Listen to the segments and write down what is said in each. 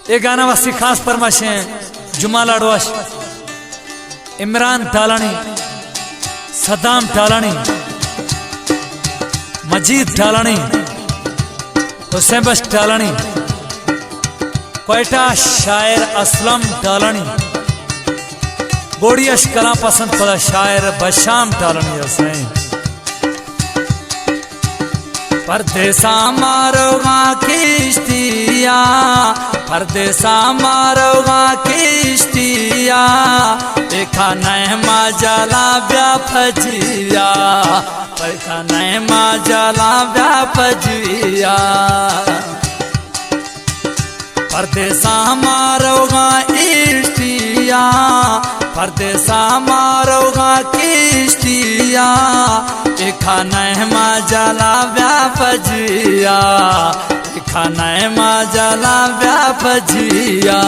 ये गाना वासी खास फरमाशे जुमा लाडवाश इमरान टालानी सदाम टालानी मजीद टालानी हुसैन बश टालानी कोयटा शायर असलम टालानी बोड़ी अशकला पसंद खुदा शायर बशाम टालानी हुसैन परदेसा मारोगा किश्तिया परदेसा मारोगा किश्तिया देखा नहमा जला व्यापजिया देखा नहमा जला व्यापजिया परदेसा मारोगा इश्तिया परदेसा मारोगा किश्तिया देखा नहमा जला व्यापजिया देखा नहमा जला व्यापजिया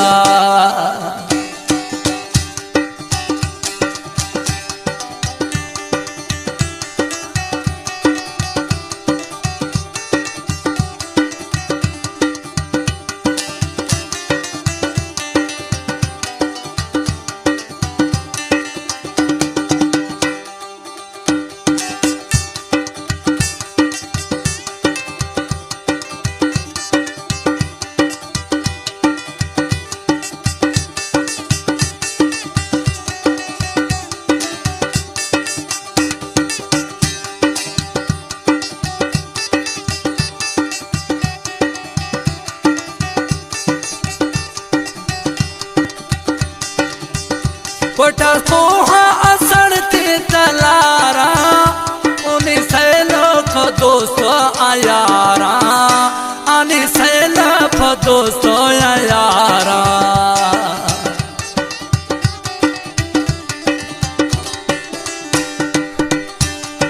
कोटा सोहा असड़ ते तलारा उन्हीं से लोग दोस्तों आयारा आनी से लफ दोस्तों आयारा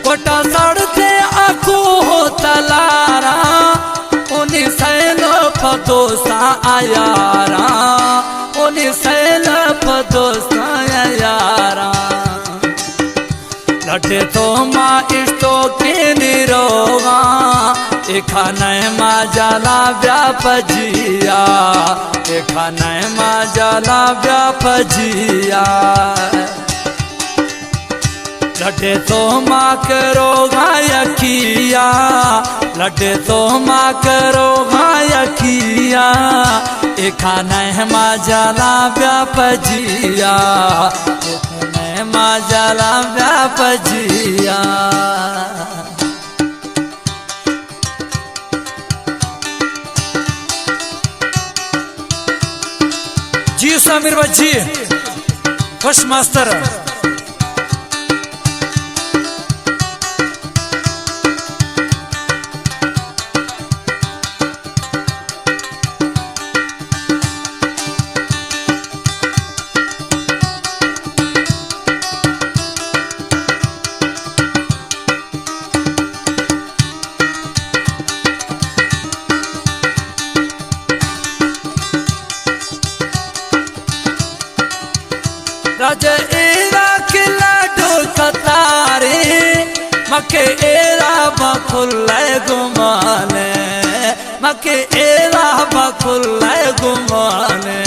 कोटा सड़ ते आखो हो तलारा उन्हीं से लोग दोस्ता आयारा उन्हीं से लफ दोस्ता यारा लटे तो माँ इष्टो के निरोगा एखा नहमा जला व्यापजिया एखा नहमा जला व्यापजिया लटे तो माँ करोगा यकिया लटे तो माँ करोगा यकिया एखा नहमा जला व्यापजिया एखा नहमा जला व्यापजिया जी समीर बच्ची खुश मास्टर राजा एरा किला ढोकतारे मके एरा बखुल्ले गुमाने मके एरा बखुल्ले गुमाने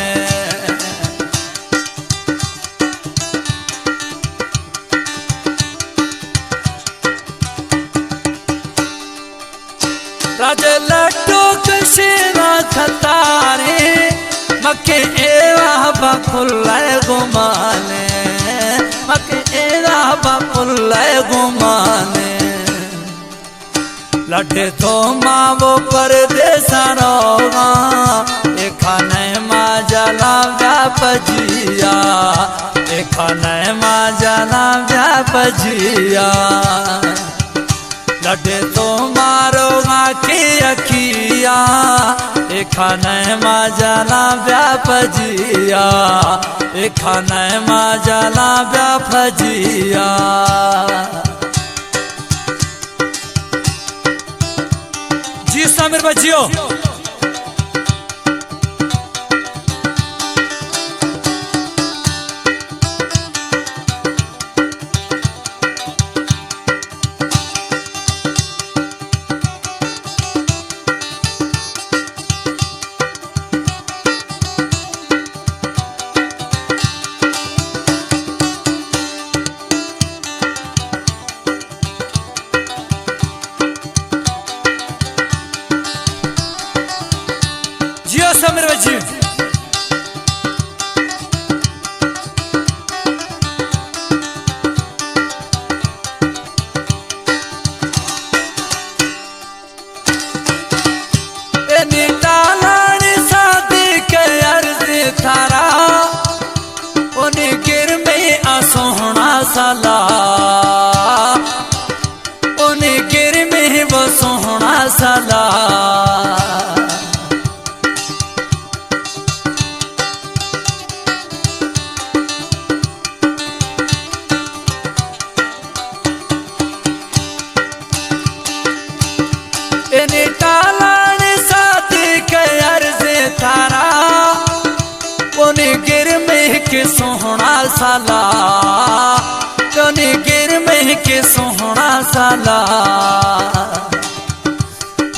राजा लड्डू कशेरा खतारे मके एरा बखुल्ले गुमाने मके एरा बखुल्ले गुमाने लड्डे तो माँ वो परदेसा रोगा एखा नहमा जला व्यापजिया एखा नहमा जला व्यापजिया लड्डे तो मारोगा के अकिया एखा नहमा जला व्यापजिया एखा नहमा जला व्यापजिया जी समीर बच्चियों समीर बच्ची टालानी शादी के अर्ज थारा उन्हें गिर में सोहना साला उन्हें गिर में वो सोहना साला इन्हें टालानी शादी के अर्ज थारा उन्हें गिर में के सोहना साला उन्हें गिर में के सोहना साला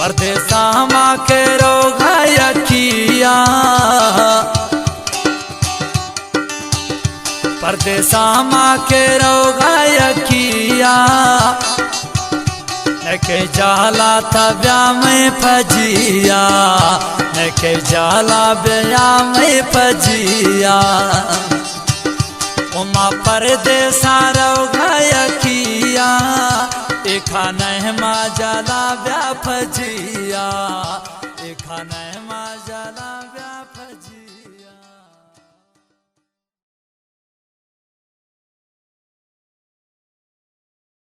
परदेसा माँ के रोगाया किया परदेसा माँ के रोगाया किया नके जाला था ब्याह में फजिया नके जाला ब्याह में फजिया उमा परदेसा रोगाया किया एखा नहमा जाला ब्याह फजिया एखा नहमा जाला